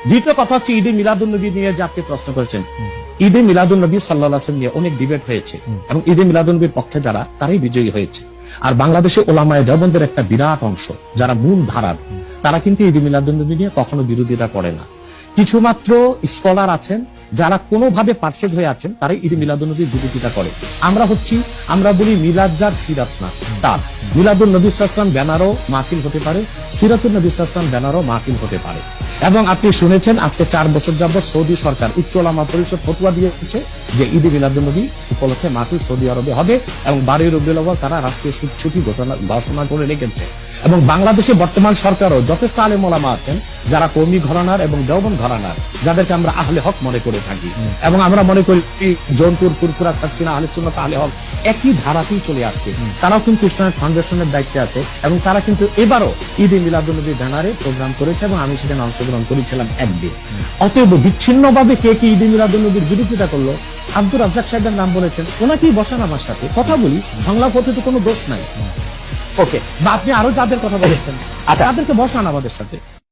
দ্বিতীয় কথা হচ্ছে ঈদে মিলাদুন্নবী নিয়ে যে আপনি প্রশ্ন করেছেন, ঈদে মিলাদুন্নবী সাল্লাল্লাহু আলাইহি ওয়াসাল্লাম নিয়ে অনেক ডিবেট হয়েছে এবং ঈদে মিলাদুন্নবীর পক্ষে যারা, তারাই বিজয়ী হয়েছে। আর বাংলাদেশে ওলামায়ে দেওবন্দের একটা বিরাট অংশ যারা মূল ধারার, তারা কিন্তু ঈদে মিলাদুন্নবী নিয়ে কখনো বিরোধিতা করে না। কিছু মাত্র স্কলার আছেন যারা কোনোভাবে পার্সেজ হয়ে আছেন, তারাই ঈদে মিলাদুন্নবীর বিরোধিতা করে। আমরা বলি মিলাদ যার সিরাত না তার। মিলাদুন নবী সাল্লাল্লাহু আলাইহি ওয়াসাল্লাম ব্যানারও মাহফিল হতে পারে, সিরাতুন নবী সাল্লাল্লাহু আলাইহি ওয়াসাল্লাম ব্যানারও মাহফিল হতে পারে। এবং আপনি শুনেছেন আজকে 4 বছর যাবত সৌদি সরকার উচ্চ ওলামা পরিষদ ফতোয়া দিয়েছে যে ঈদে মিলাদুন্নবী উপলক্ষে মাহফিল সৌদি আরবে হবে এবং 12 রবিউল আউয়াল তারা রাষ্ট্রীয় ছুটি ঘোষণা করে রেখেছে। এবং বাংলাদেশে বর্তমান সরকারও যথেষ্ট আলেম ওলামা আছেন যারা কওমি ঘরানার এবং দেওবন্দ ঘরানার, যাদেরকে আমরা আহলে হক মনে করে থাকি। এবং আমরা মনে করি জৌনপুর, ফুরফুরা, সাকসিনা, আহলে সুন্নাত, আহলে হক একই ধারাতেই চলে আসছে। তারাও কিন্তু ইসলামিক ফাউন্ডেশনের দায়িত্বে আছে এবং তারা কিন্তু এবারও ঈদে মিলাদুন্নবী ব্যানারে প্রোগ্রাম করেছে এবং আমি সেখানে অংশগ্রহণ করেছিলাম একদিন। অতএব বিচ্ছিন্নভাবে কে কি ঈদে মিলাদুন্নবীর বিরোধিতা করলো, আব্দুর রাজ্জাক সাহেবের নাম বলেছেন, ওনাকেই বসান আমার সাথে কথা বলি, সংলাপ হতে তো কোনো দোষ নাই। ওকে, বা আপনি আরো যাদের কথা বলেছেন আচ্ছা। তাদেরকে বসান আমাদের সাথে।